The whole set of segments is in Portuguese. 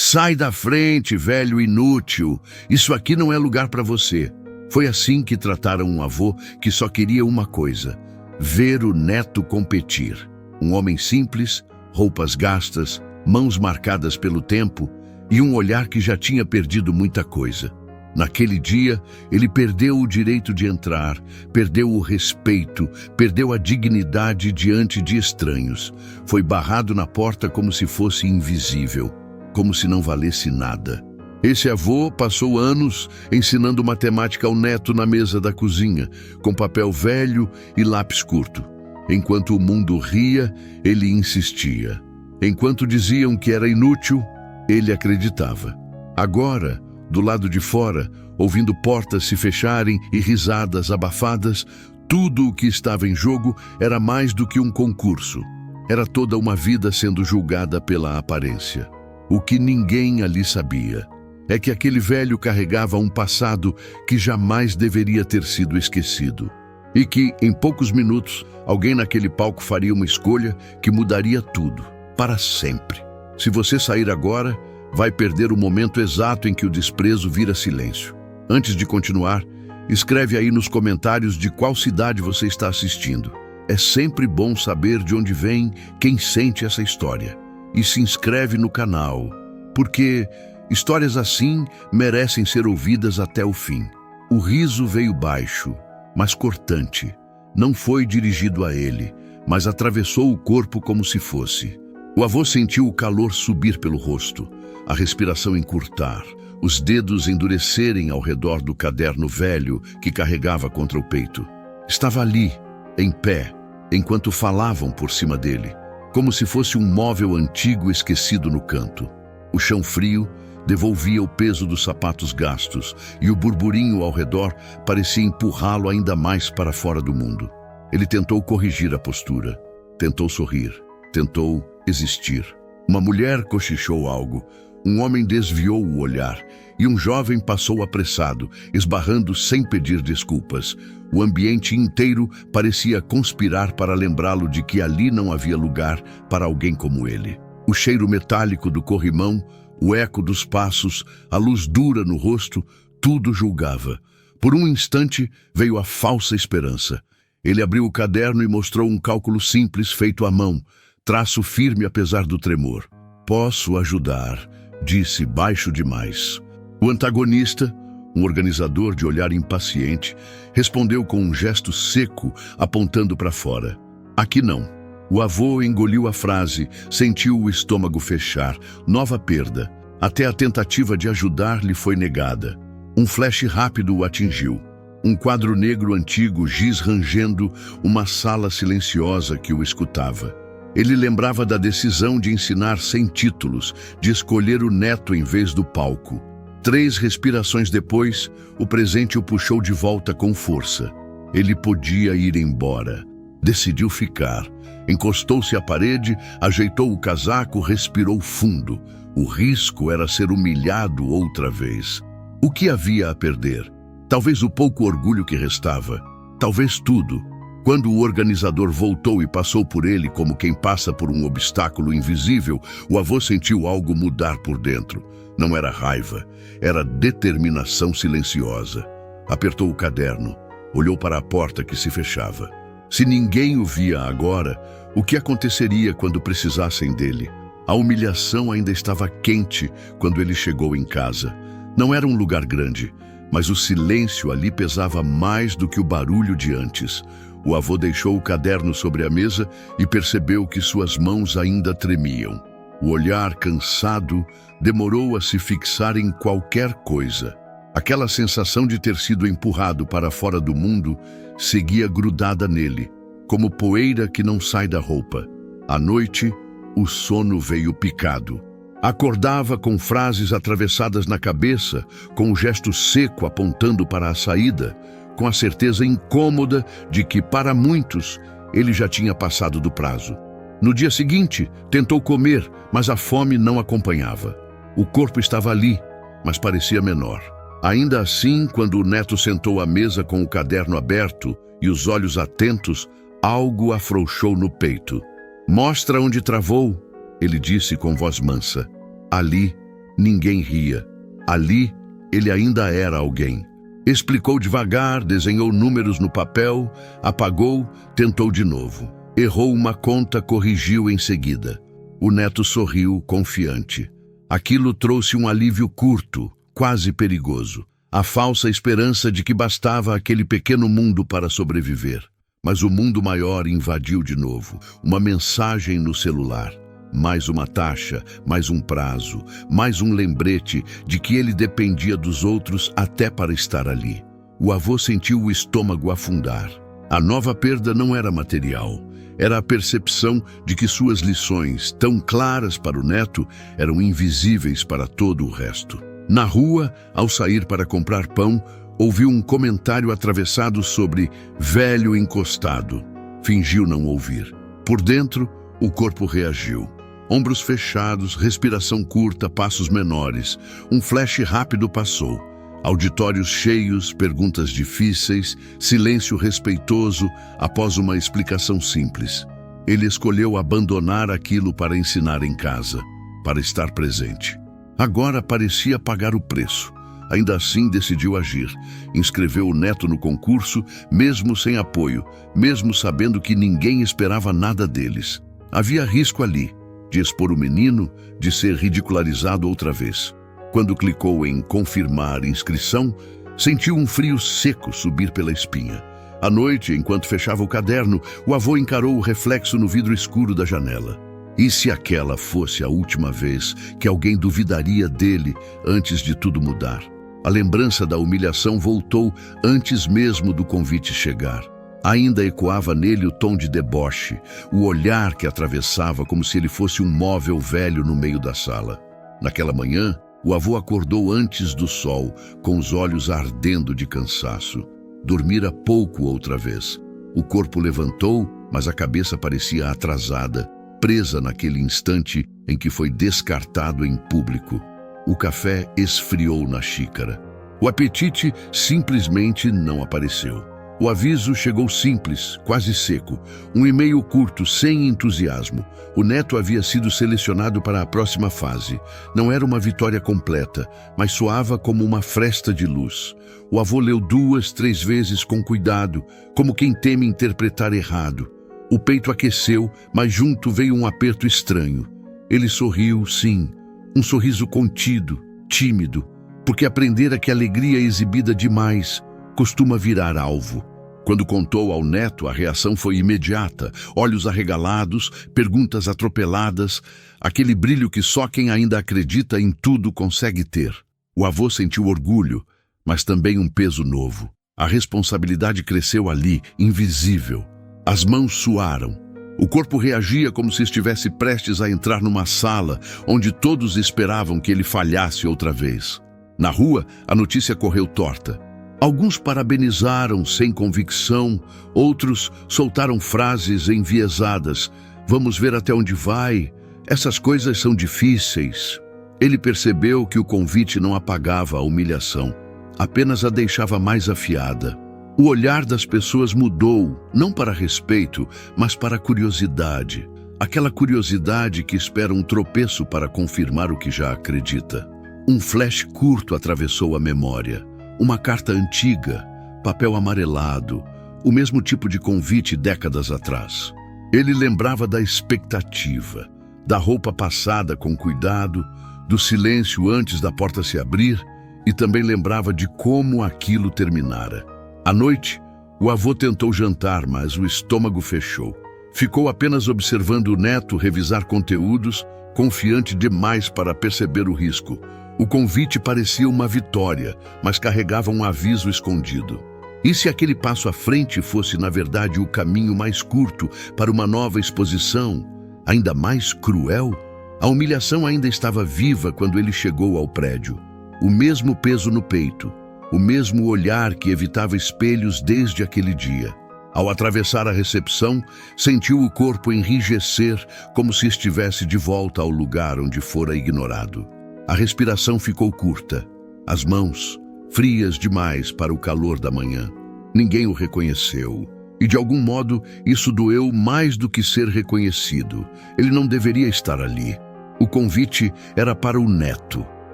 Sai da frente, velho inútil. Isso aqui não é lugar para você. Foi assim que trataram um avô que só queria uma coisa: ver o neto competir. Um homem simples, roupas gastas, mãos marcadas pelo tempo e um olhar que já tinha perdido muita coisa. Naquele dia, ele perdeu o direito de entrar, perdeu o respeito, perdeu a dignidade diante de estranhos. Foi barrado na porta como se fosse invisível, como se não valesse nada. Esse avô passou anos ensinando matemática ao neto na mesa da cozinha, com papel velho e lápis curto. Enquanto o mundo ria, ele insistia. Enquanto diziam que era inútil, ele acreditava. Agora, do lado de fora, ouvindo portas se fecharem e risadas abafadas, tudo o que estava em jogo era mais do que um concurso. Era toda uma vida sendo julgada pela aparência. O que ninguém ali sabia é que aquele velho carregava um passado que jamais deveria ter sido esquecido. E que, em poucos minutos, alguém naquele palco faria uma escolha que mudaria tudo, para sempre. Se você sair agora, vai perder o momento exato em que o desprezo vira silêncio. Antes de continuar, escreve aí nos comentários de qual cidade você está assistindo. É sempre bom saber de onde vem quem sente essa história. E se inscreve no canal, porque histórias assim merecem ser ouvidas até o fim. O riso veio baixo, mas cortante. Não foi dirigido a ele, mas atravessou o corpo como se fosse. O avô sentiu o calor subir pelo rosto, a respiração encurtar, os dedos endurecerem ao redor do caderno velho que carregava contra o peito. Estava ali, em pé, enquanto falavam por cima dele, como se fosse um móvel antigo esquecido no canto. O chão frio devolvia o peso dos sapatos gastos e o burburinho ao redor parecia empurrá-lo ainda mais para fora do mundo. Ele tentou corrigir a postura, tentou sorrir, tentou existir. Uma mulher cochichou algo, um homem desviou o olhar e um jovem passou apressado, esbarrando sem pedir desculpas. O ambiente inteiro parecia conspirar para lembrá-lo de que ali não havia lugar para alguém como ele. O cheiro metálico do corrimão, o eco dos passos, a luz dura no rosto, tudo julgava. Por um instante veio a falsa esperança. Ele abriu o caderno e mostrou um cálculo simples feito à mão, traço firme apesar do tremor. Posso ajudar, disse baixo demais. O antagonista, um organizador de olhar impaciente, respondeu com um gesto seco, apontando para fora. Aqui não. O avô engoliu a frase, sentiu o estômago fechar. Nova perda. Até a tentativa de ajudar lhe foi negada. Um flash rápido o atingiu. Um quadro negro antigo giz rangendo uma sala silenciosa que o escutava. Ele lembrava da decisão de ensinar sem títulos, de escolher o neto em vez do palco. 3 respirações depois, o presente o puxou de volta com força. Ele podia ir embora. Decidiu ficar. Encostou-se à parede, ajeitou o casaco, respirou fundo. O risco era ser humilhado outra vez. O que havia a perder? Talvez o pouco orgulho que restava. Talvez tudo. Quando o organizador voltou e passou por ele como quem passa por um obstáculo invisível, o avô sentiu algo mudar por dentro. Não era raiva, era determinação silenciosa. Apertou o caderno, olhou para a porta que se fechava. Se ninguém o via agora, o que aconteceria quando precisassem dele? A humilhação ainda estava quente quando ele chegou em casa. Não era um lugar grande, mas o silêncio ali pesava mais do que o barulho de antes. O avô deixou o caderno sobre a mesa e percebeu que suas mãos ainda tremiam. O olhar cansado demorou a se fixar em qualquer coisa. Aquela sensação de ter sido empurrado para fora do mundo seguia grudada nele, como poeira que não sai da roupa. À noite, o sono veio picado. Acordava com frases atravessadas na cabeça, com um gesto seco apontando para a saída, com a certeza incômoda de que, para muitos, ele já tinha passado do prazo. No dia seguinte, tentou comer, mas a fome não acompanhava. O corpo estava ali, mas parecia menor. Ainda assim, quando o neto sentou à mesa com o caderno aberto e os olhos atentos, algo afrouxou no peito. Mostra onde travou, ele disse com voz mansa. Ali, Ninguém ria. Ali, ele ainda era alguém. Explicou devagar, desenhou números no papel, apagou, tentou de novo. Errou uma conta, corrigiu em seguida. O neto sorriu, confiante. Aquilo trouxe um alívio curto, quase perigoso. A falsa esperança de que bastava aquele pequeno mundo para sobreviver. Mas o mundo maior invadiu de novo. Uma mensagem no celular. Mais uma taxa, mais um prazo, mais um lembrete de que ele dependia dos outros até para estar ali. O avô sentiu o estômago afundar. A nova perda não era material. Era a percepção de que suas lições, tão claras para o neto, eram invisíveis para todo o resto. Na rua, ao sair para comprar pão, ouviu um comentário atravessado sobre velho encostado. Fingiu não ouvir. Por dentro, o corpo reagiu. Ombros fechados, respiração curta, passos menores. Um flash rápido passou. Auditórios cheios, perguntas difíceis, silêncio respeitoso após uma explicação simples. Ele escolheu abandonar aquilo para ensinar em casa, para estar presente. Agora parecia pagar o preço. Ainda assim decidiu agir. Inscreveu o neto no concurso, mesmo sem apoio, mesmo sabendo que ninguém esperava nada deles. Havia risco ali, de expor o menino, de ser ridicularizado outra vez. Quando clicou em confirmar inscrição, sentiu um frio seco subir pela espinha. À noite, enquanto fechava o caderno, o avô encarou o reflexo no vidro escuro da janela. E se aquela fosse a última vez que alguém duvidaria dele antes de tudo mudar? A lembrança da humilhação voltou antes mesmo do convite chegar. Ainda ecoava nele o tom de deboche, o olhar que atravessava como se ele fosse um móvel velho no meio da sala. Naquela manhã, o avô acordou antes do sol, com os olhos ardendo de cansaço. Dormira pouco outra vez. O corpo levantou, mas a cabeça parecia atrasada, presa naquele instante em que foi descartado em público. O café esfriou na xícara. O apetite simplesmente não apareceu. O aviso chegou simples, quase seco. Um e-mail curto, sem entusiasmo. O neto havia sido selecionado para a próxima fase. Não era uma vitória completa, mas soava como uma fresta de luz. O avô leu 2, 3 vezes com cuidado, como quem teme interpretar errado. O peito aqueceu, mas junto veio um aperto estranho. Ele sorriu, sim. Um sorriso contido, tímido, porque aprendera que a alegria exibida demais costuma virar alvo. Quando contou ao neto, a reação foi imediata. Olhos arregalados, perguntas atropeladas, aquele brilho que só quem ainda acredita em tudo consegue ter. O avô sentiu orgulho, mas também um peso novo. A responsabilidade cresceu ali, invisível. As mãos suaram. O corpo reagia como se estivesse prestes a entrar numa sala onde todos esperavam que ele falhasse outra vez. Na rua, a notícia correu torta. Alguns parabenizaram sem convicção, outros soltaram frases enviesadas. Vamos ver até onde vai. Essas coisas são difíceis. Ele percebeu que o convite não apagava a humilhação, apenas a deixava mais afiada. O olhar das pessoas mudou, não para respeito, mas para curiosidade. Aquela curiosidade que espera um tropeço para confirmar o que já acredita. Um flash curto atravessou a memória. Uma carta antiga, papel amarelado, o mesmo tipo de convite décadas atrás. Ele lembrava da expectativa, da roupa passada com cuidado, do silêncio antes da porta se abrir, e também lembrava de como aquilo terminara. À noite, o avô tentou jantar, mas o estômago fechou. Ficou apenas observando o neto revisar conteúdos, confiante demais para perceber o risco. O convite parecia uma vitória, mas carregava um aviso escondido. E se aquele passo à frente fosse, na verdade, o caminho mais curto para uma nova exposição, ainda mais cruel? A humilhação ainda estava viva quando ele chegou ao prédio. O mesmo peso no peito, o mesmo olhar que evitava espelhos desde aquele dia. Ao atravessar a recepção, sentiu o corpo enrijecer, como se estivesse de volta ao lugar onde fora ignorado. A respiração ficou curta, as mãos frias demais para o calor da manhã. Ninguém o reconheceu, e de algum modo isso doeu mais do que ser reconhecido. Ele não deveria estar ali. O convite era para o neto.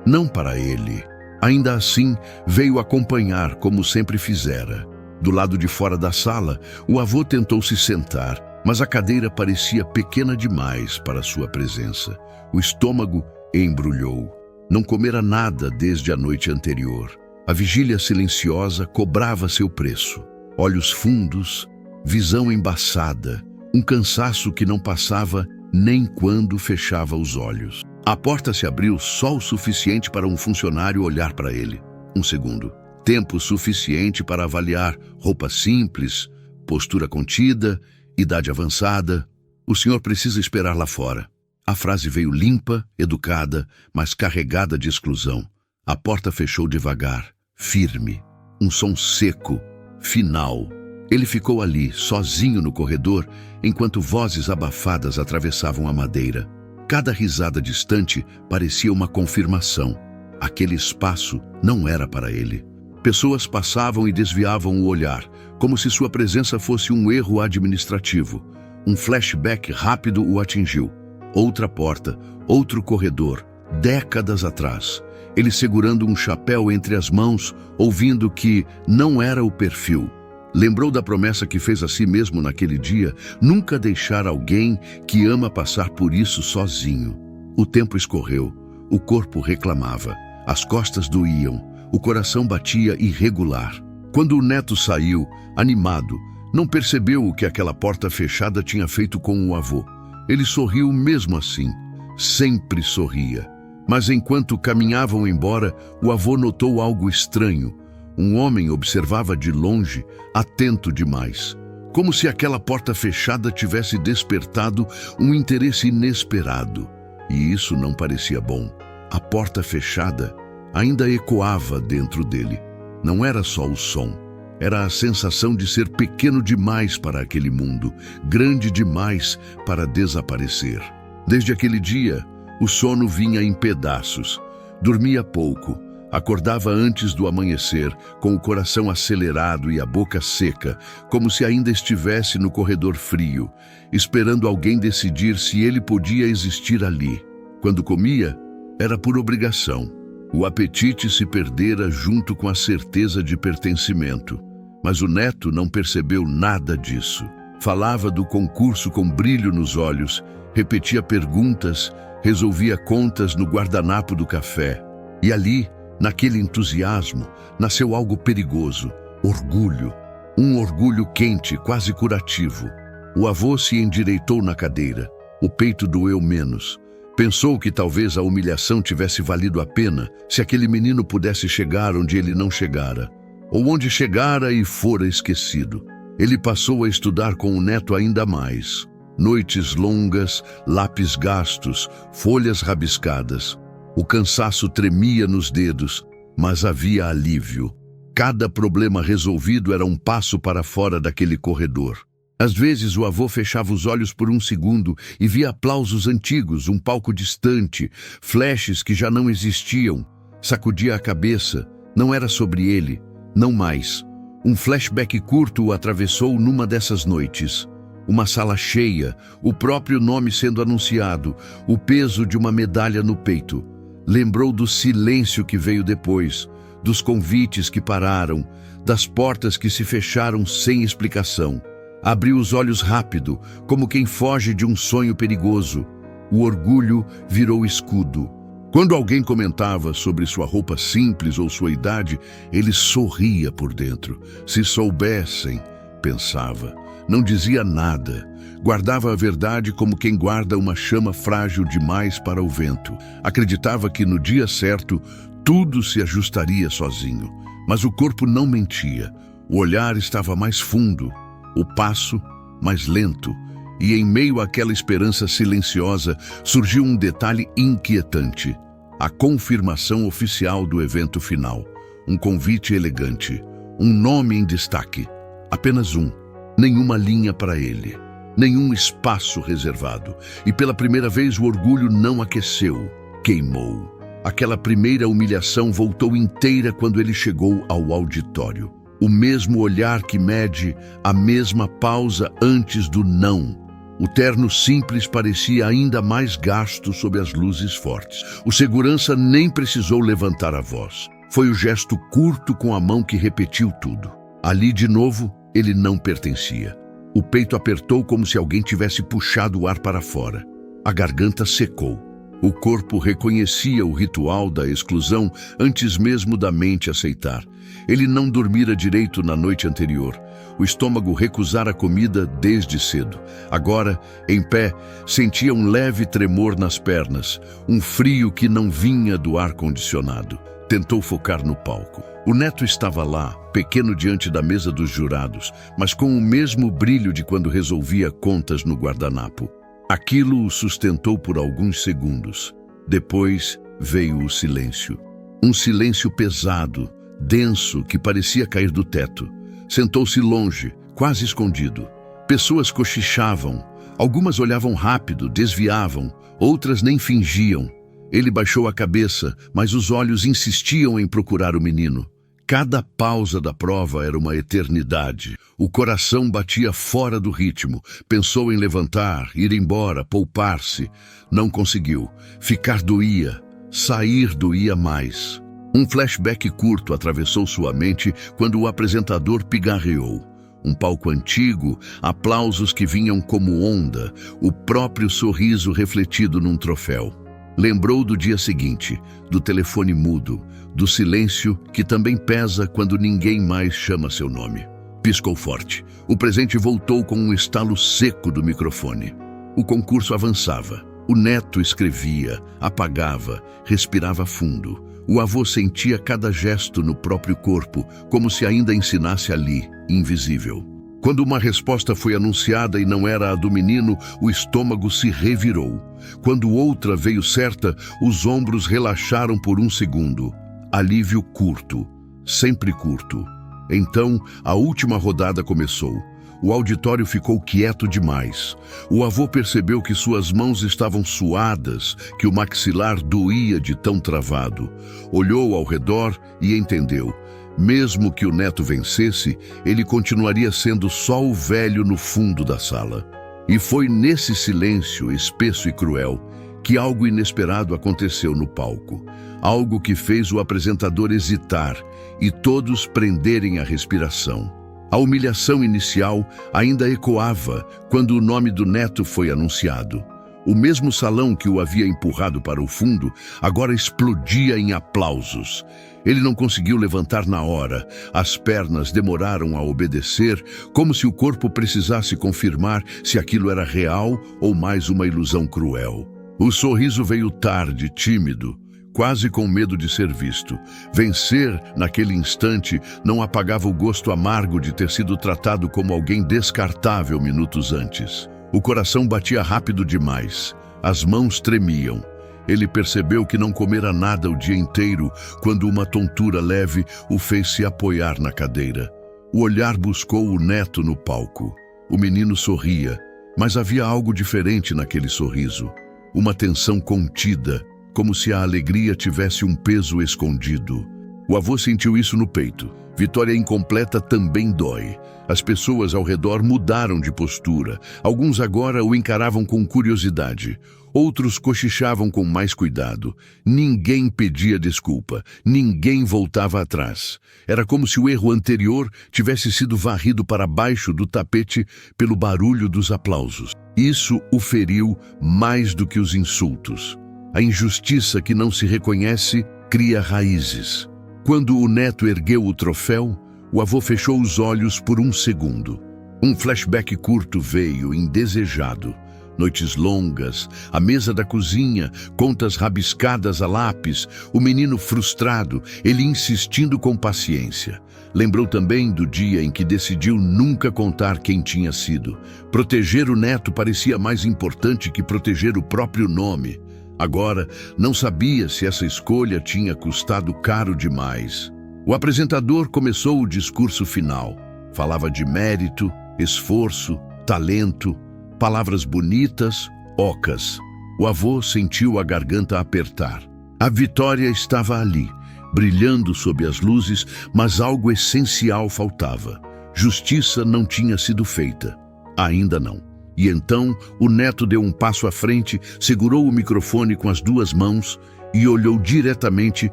não para ele. Ainda assim, veio acompanhar como sempre fizera. Do lado de fora da sala, o avô tentou se sentar, mas a cadeira parecia pequena demais para sua presença. O estômago embrulhou. Não comera nada desde a noite anterior. A vigília silenciosa cobrava seu preço. Olhos fundos, visão embaçada, um cansaço que não passava nem quando fechava os olhos. A porta se abriu só o suficiente para um funcionário olhar para ele. Um segundo. Tempo suficiente para avaliar roupa simples, postura contida, idade avançada. O senhor precisa esperar lá fora. A frase veio limpa, educada, mas carregada de exclusão. A porta fechou devagar, firme. Um som seco, final. Ele ficou ali, sozinho no corredor, enquanto vozes abafadas atravessavam a madeira. Cada risada distante parecia uma confirmação. Aquele espaço não era para ele. Pessoas passavam e desviavam o olhar, como se sua presença fosse um erro administrativo. Um flashback rápido o atingiu. Outra porta, outro corredor, décadas atrás. Ele segurando um chapéu entre as mãos, ouvindo que não era o perfil. Lembrou da promessa que fez a si mesmo naquele dia, nunca deixar alguém que ama passar por isso sozinho. O tempo escorreu, o corpo reclamava, as costas doíam, o coração batia irregular. Quando o neto saiu, animado, não percebeu o que aquela porta fechada tinha feito com o avô. Ele sorriu mesmo assim, sempre sorria. Mas enquanto caminhavam embora, o avô notou algo estranho. Um homem observava de longe, atento demais, como se aquela porta fechada tivesse despertado um interesse inesperado. E isso não parecia bom. A porta fechada ainda ecoava dentro dele. Não era só o som, era a sensação de ser pequeno demais para aquele mundo, grande demais para desaparecer. Desde aquele dia, o sono vinha em pedaços. Dormia pouco. Acordava antes do amanhecer, com o coração acelerado e a boca seca, como se ainda estivesse no corredor frio, esperando alguém decidir se ele podia existir ali. Quando comia, era por obrigação. O apetite se perdera junto com a certeza de pertencimento. Mas o neto não percebeu nada disso. Falava do concurso com brilho nos olhos, repetia perguntas, resolvia contas no guardanapo do café. E ali, naquele entusiasmo, nasceu algo perigoso, orgulho. Um orgulho quente, quase curativo. O avô se endireitou na cadeira. O peito doeu menos. Pensou que talvez a humilhação tivesse valido a pena se aquele menino pudesse chegar onde ele não chegara, ou onde chegara e fora esquecido. Ele passou a estudar com o neto ainda mais. Noites longas, lápis gastos, folhas rabiscadas. O cansaço tremia nos dedos, mas havia alívio. Cada problema resolvido era um passo para fora daquele corredor. Às vezes o avô fechava os olhos por um segundo e via aplausos antigos, um palco distante, flashes que já não existiam. Sacudia a cabeça. Não era sobre ele, não mais. Um flashback curto o atravessou numa dessas noites. Uma sala cheia, o próprio nome sendo anunciado, o peso de uma medalha no peito. Lembrou do silêncio que veio depois, dos convites que pararam, das portas que se fecharam sem explicação. Abriu os olhos rápido, como quem foge de um sonho perigoso. O orgulho virou escudo. Quando alguém comentava sobre sua roupa simples ou sua idade, ele sorria por dentro. Se soubessem, pensava. Não dizia nada. Guardava a verdade como quem guarda uma chama frágil demais para o vento. Acreditava que no dia certo tudo se ajustaria sozinho. Mas o corpo não mentia. O olhar estava mais fundo, o passo mais lento. E em meio àquela esperança silenciosa surgiu um detalhe inquietante. A confirmação oficial do evento final. Um convite elegante. Um nome em destaque. Apenas um. Nenhuma linha para ele. Nenhum espaço reservado. E pela primeira vez o orgulho não aqueceu, queimou. Aquela primeira humilhação voltou inteira quando ele chegou ao auditório. O mesmo olhar que mede, a mesma pausa antes do não. O terno simples parecia ainda mais gasto sob as luzes fortes. O segurança nem precisou levantar a voz. Foi o gesto curto com a mão que repetiu tudo. Ali, de novo, ele não pertencia. O peito apertou como se alguém tivesse puxado o ar para fora. A garganta secou. O corpo reconhecia o ritual da exclusão antes mesmo da mente aceitar. Ele não dormira direito na noite anterior. O estômago recusara a comida desde cedo. Agora, em pé, sentia um leve tremor nas pernas, um frio que não vinha do ar-condicionado. Tentou focar no palco. O neto estava lá, pequeno diante da mesa dos jurados, mas com o mesmo brilho de quando resolvia contas no guardanapo. Aquilo o sustentou por alguns segundos. Depois veio o silêncio. Um silêncio pesado, denso, que parecia cair do teto. Sentou-se longe, quase escondido. Pessoas cochichavam. Algumas olhavam rápido, desviavam. Outras nem fingiam. Ele baixou a cabeça, mas os olhos insistiam em procurar o menino. Cada pausa da prova era uma eternidade. O coração batia fora do ritmo. Pensou em levantar, ir embora, poupar-se. Não conseguiu. Ficar doía. Sair doía mais. Um flashback curto atravessou sua mente quando o apresentador pigarreou. Um palco antigo, aplausos que vinham como onda, o próprio sorriso refletido num troféu. Lembrou do dia seguinte, do telefone mudo, do silêncio que também pesa quando ninguém mais chama seu nome. Piscou forte. O presente voltou com um estalo seco do microfone. O concurso avançava. O neto escrevia, apagava, respirava fundo. O avô sentia cada gesto no próprio corpo, como se ainda ensinasse ali, invisível. Quando uma resposta foi anunciada e não era a do menino, o estômago se revirou. Quando outra veio certa, os ombros relaxaram por um segundo. Alívio curto, sempre curto. Então, a última rodada começou. O auditório ficou quieto demais. O avô percebeu que suas mãos estavam suadas, que o maxilar doía de tão travado. Olhou ao redor e entendeu. Mesmo que o neto vencesse, ele continuaria sendo só o velho no fundo da sala. E foi nesse silêncio espesso e cruel que algo inesperado aconteceu no palco. Algo que fez o apresentador hesitar e todos prenderem a respiração. A humilhação inicial ainda ecoava quando o nome do neto foi anunciado. O mesmo salão que o havia empurrado para o fundo agora explodia em aplausos. Ele não conseguiu levantar na hora. As pernas demoraram a obedecer, como se o corpo precisasse confirmar se aquilo era real ou mais uma ilusão cruel. O sorriso veio tarde, tímido, quase com medo de ser visto. Vencer, naquele instante, não apagava o gosto amargo de ter sido tratado como alguém descartável minutos antes. O coração batia rápido demais. As mãos tremiam. Ele percebeu que não comera nada o dia inteiro quando uma tontura leve o fez se apoiar na cadeira. O olhar buscou o neto no palco. O menino sorria, mas havia algo diferente naquele sorriso. Uma tensão contida, como se a alegria tivesse um peso escondido. O avô sentiu isso no peito. Vitória incompleta também dói. As pessoas ao redor mudaram de postura. Alguns agora o encaravam com curiosidade. Outros cochichavam com mais cuidado. Ninguém pedia desculpa. Ninguém voltava atrás. Era como se o erro anterior tivesse sido varrido para baixo do tapete pelo barulho dos aplausos. Isso o feriu mais do que os insultos. A injustiça que não se reconhece cria raízes. Quando o neto ergueu o troféu, o avô fechou os olhos por um segundo. Um flashback curto veio, indesejado. Noites longas, a mesa da cozinha, contas rabiscadas a lápis, o menino frustrado, ele insistindo com paciência. Lembrou também do dia em que decidiu nunca contar quem tinha sido. Proteger o neto parecia mais importante que proteger o próprio nome. Agora, não sabia se essa escolha tinha custado caro demais. O apresentador começou o discurso final. Falava de mérito, esforço, talento, palavras bonitas, ocas. O avô sentiu a garganta apertar. A vitória estava ali, brilhando sob as luzes, mas algo essencial faltava. Justiça não tinha sido feita. Ainda não. E então o neto deu um passo à frente, segurou o microfone com as duas mãos e olhou diretamente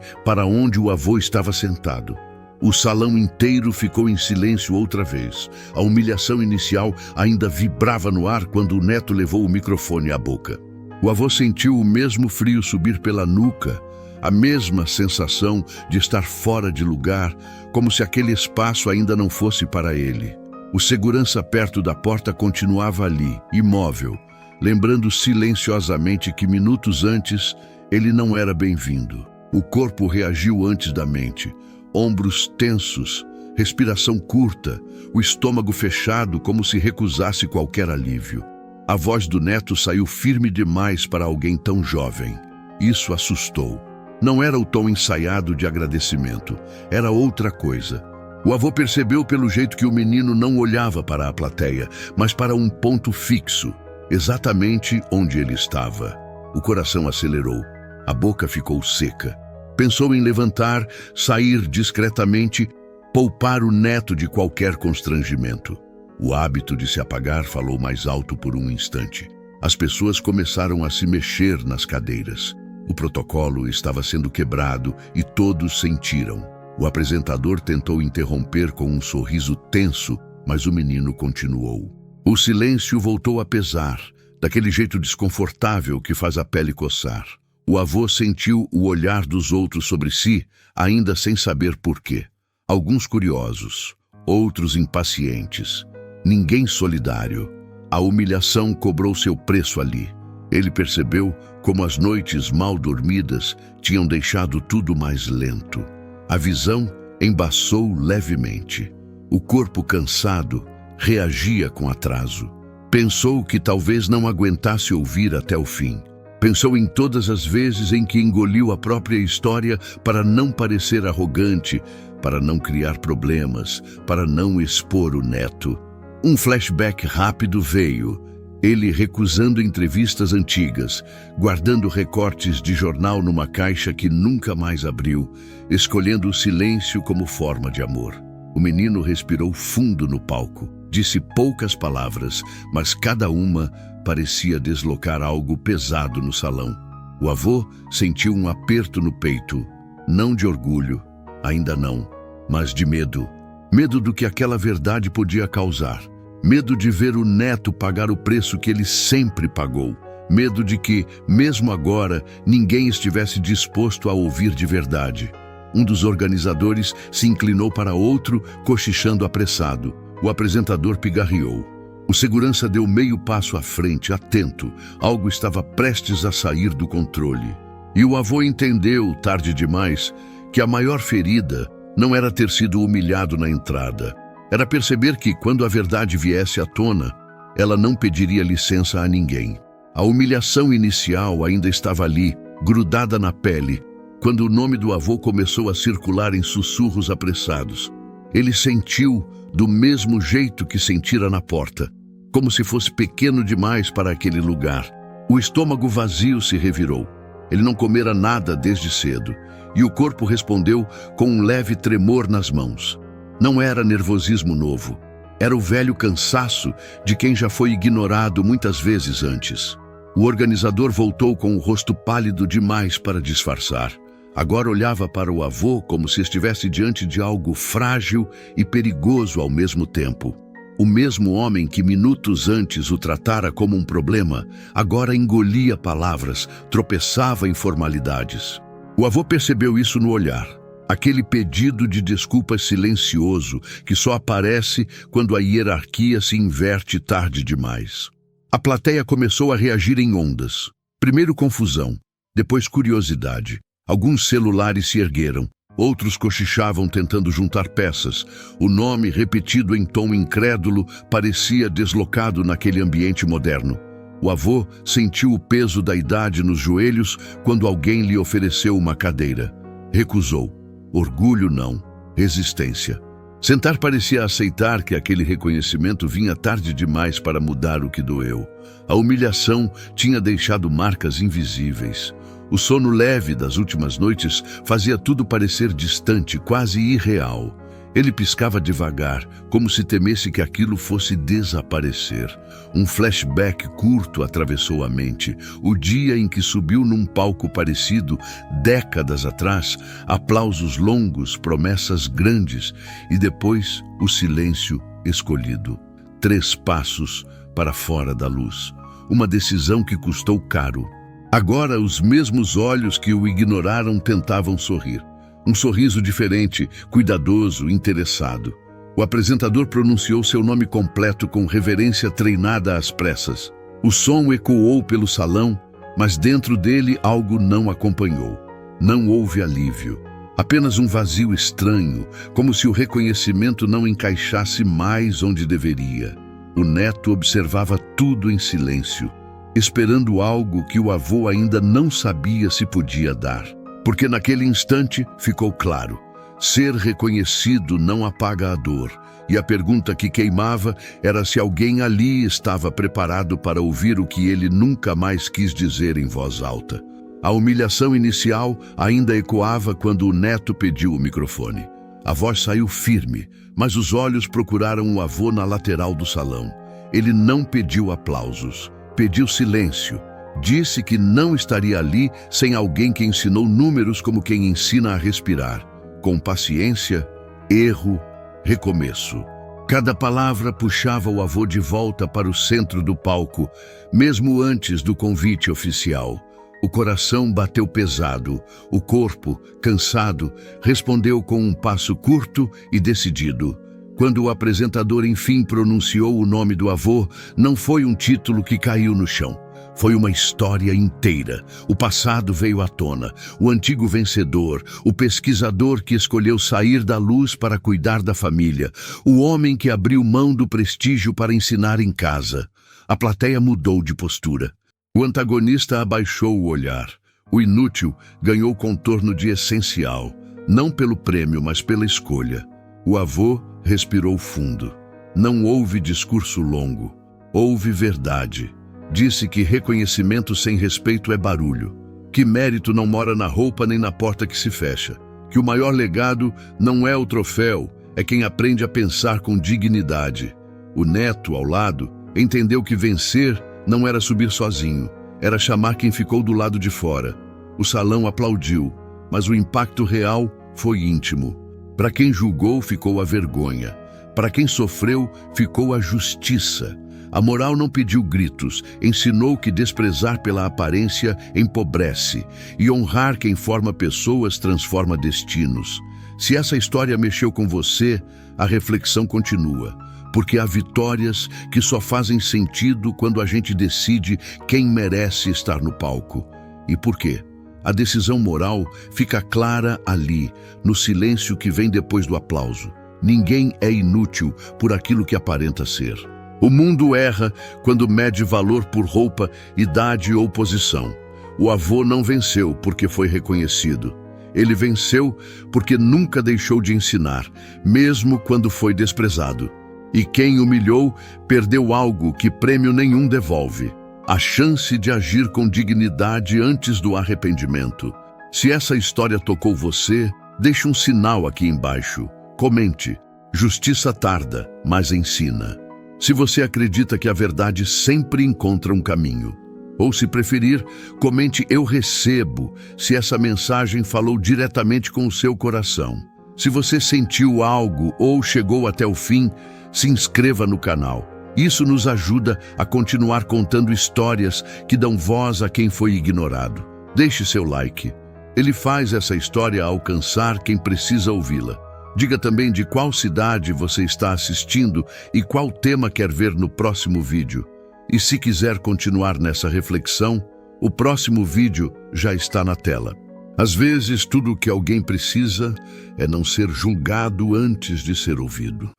para onde o avô estava sentado. O salão inteiro ficou em silêncio outra vez. A humilhação inicial ainda vibrava no ar quando o neto levou o microfone à boca. O avô sentiu o mesmo frio subir pela nuca, a mesma sensação de estar fora de lugar, como se aquele espaço ainda não fosse para ele. O segurança perto da porta continuava ali, imóvel, lembrando silenciosamente que minutos antes ele não era bem-vindo. O corpo reagiu antes da mente. Ombros tensos, respiração curta, o estômago fechado como se recusasse qualquer alívio. A voz do neto saiu firme demais para alguém tão jovem. Isso assustou. Não era o tom ensaiado de agradecimento, era outra coisa. O avô percebeu pelo jeito que o menino não olhava para a plateia, mas para um ponto fixo, exatamente onde ele estava. O coração acelerou, a boca ficou seca. Pensou em levantar, sair discretamente, poupar o neto de qualquer constrangimento. O hábito de se apagar falou mais alto por um instante. As pessoas começaram a se mexer nas cadeiras. O protocolo estava sendo quebrado e todos sentiram. O apresentador tentou interromper com um sorriso tenso, mas o menino continuou. O silêncio voltou a pesar, daquele jeito desconfortável que faz a pele coçar. O avô sentiu o olhar dos outros sobre si, ainda sem saber por quê. Alguns curiosos, outros impacientes. Ninguém solidário. A humilhação cobrou seu preço ali. Ele percebeu como as noites mal dormidas tinham deixado tudo mais lento. A visão embaçou levemente. O corpo cansado reagia com atraso. Pensou que talvez não aguentasse ouvir até o fim. Pensou em todas as vezes em que engoliu a própria história para não parecer arrogante, para não criar problemas, para não expor o neto. Um flashback rápido veio. Ele recusando entrevistas antigas, guardando recortes de jornal numa caixa que nunca mais abriu, escolhendo o silêncio como forma de amor. O menino respirou fundo no palco. Disse poucas palavras, mas cada uma parecia deslocar algo pesado no salão. O avô sentiu um aperto no peito, não de orgulho, ainda não, mas de medo. Medo do que aquela verdade podia causar. Medo de ver o neto pagar o preço que ele sempre pagou. Medo de que, mesmo agora, ninguém estivesse disposto a ouvir de verdade. Um dos organizadores se inclinou para outro, cochichando apressado. O apresentador pigarreou. O segurança deu meio passo à frente, atento. Algo estava prestes a sair do controle. E o avô entendeu, tarde demais, que a maior ferida não era ter sido humilhado na entrada. Era perceber que, quando a verdade viesse à tona, ela não pediria licença a ninguém. A humilhação inicial ainda estava ali, grudada na pele, quando o nome do avô começou a circular em sussurros apressados. Ele sentiu do mesmo jeito que sentira na porta, como se fosse pequeno demais para aquele lugar. O estômago vazio se revirou. Ele não comera nada desde cedo, e o corpo respondeu com um leve tremor nas mãos. Não era nervosismo novo, era o velho cansaço de quem já foi ignorado muitas vezes antes. O organizador voltou com o rosto pálido demais para disfarçar. Agora olhava para o avô como se estivesse diante de algo frágil e perigoso ao mesmo tempo. O mesmo homem que minutos antes o tratara como um problema, agora engolia palavras, tropeçava em formalidades. O avô percebeu isso no olhar. Aquele pedido de desculpas silencioso que só aparece quando a hierarquia se inverte tarde demais. A plateia começou a reagir em ondas. Primeiro confusão, depois curiosidade. Alguns celulares se ergueram, outros cochichavam tentando juntar peças. O nome, repetido em tom incrédulo, parecia deslocado naquele ambiente moderno. O avô sentiu o peso da idade nos joelhos quando alguém lhe ofereceu uma cadeira. Recusou. Orgulho não, resistência. Sentar parecia aceitar que aquele reconhecimento vinha tarde demais para mudar o que doeu. A humilhação tinha deixado marcas invisíveis. O sono leve das últimas noites fazia tudo parecer distante, quase irreal. Ele piscava devagar, como se temesse que aquilo fosse desaparecer. Um flashback curto atravessou a mente. O dia em que subiu num palco parecido, décadas atrás, aplausos longos, promessas grandes e depois o silêncio escolhido. 3 passos para fora da luz. Uma decisão que custou caro. Agora os mesmos olhos que o ignoraram tentavam sorrir. Um sorriso diferente, cuidadoso, interessado. O apresentador pronunciou seu nome completo com reverência treinada às pressas. O som ecoou pelo salão, mas dentro dele algo não acompanhou. Não houve alívio. Apenas um vazio estranho, como se o reconhecimento não encaixasse mais onde deveria. O neto observava tudo em silêncio, esperando algo que o avô ainda não sabia se podia dar. Porque naquele instante ficou claro, ser reconhecido não apaga a dor, e a pergunta que queimava era se alguém ali estava preparado para ouvir o que ele nunca mais quis dizer em voz alta. A humilhação inicial ainda ecoava quando o neto pediu o microfone. A voz saiu firme, mas os olhos procuraram o avô na lateral do salão. Ele não pediu aplausos, pediu silêncio. Disse que não estaria ali sem alguém que ensinou números como quem ensina a respirar, com paciência, erro, recomeço. Cada palavra puxava o avô de volta para o centro do palco, mesmo antes do convite oficial. O coração bateu pesado, o corpo, cansado, respondeu com um passo curto e decidido. Quando o apresentador enfim pronunciou o nome do avô, não foi um título que caiu no chão. Foi uma história inteira. O passado veio à tona, o antigo vencedor, o pesquisador que escolheu sair da luz para cuidar da família, o homem que abriu mão do prestígio para ensinar em casa. A plateia mudou de postura. O antagonista abaixou o olhar. O inútil ganhou contorno de essencial, não pelo prêmio, mas pela escolha. O avô respirou fundo. Não houve discurso longo. Houve verdade. Disse que reconhecimento sem respeito é barulho, que mérito não mora na roupa nem na porta que se fecha, que o maior legado não é o troféu, é quem aprende a pensar com dignidade. O neto, ao lado, entendeu que vencer não era subir sozinho, era chamar quem ficou do lado de fora. O salão aplaudiu, mas o impacto real foi íntimo. Para quem julgou, ficou a vergonha. Para quem sofreu, ficou a justiça. A moral não pediu gritos, ensinou que desprezar pela aparência empobrece e honrar quem forma pessoas transforma destinos. Se essa história mexeu com você, a reflexão continua, porque há vitórias que só fazem sentido quando a gente decide quem merece estar no palco. E por quê? A decisão moral fica clara ali, no silêncio que vem depois do aplauso. Ninguém é inútil por aquilo que aparenta ser. O mundo erra quando mede valor por roupa, idade ou posição. O avô não venceu porque foi reconhecido. Ele venceu porque nunca deixou de ensinar, mesmo quando foi desprezado. E quem humilhou perdeu algo que prêmio nenhum devolve: a chance de agir com dignidade antes do arrependimento. Se essa história tocou você, deixe um sinal aqui embaixo. Comente: justiça tarda, mas ensina. Se você acredita que a verdade sempre encontra um caminho. Ou, se preferir, comente "eu recebo", se essa mensagem falou diretamente com o seu coração. Se você sentiu algo ou chegou até o fim, se inscreva no canal. Isso nos ajuda a continuar contando histórias que dão voz a quem foi ignorado. Deixe seu like. Ele faz essa história alcançar quem precisa ouvi-la. Diga também de qual cidade você está assistindo e qual tema quer ver no próximo vídeo. E se quiser continuar nessa reflexão, o próximo vídeo já está na tela. Às vezes, tudo o que alguém precisa é não ser julgado antes de ser ouvido.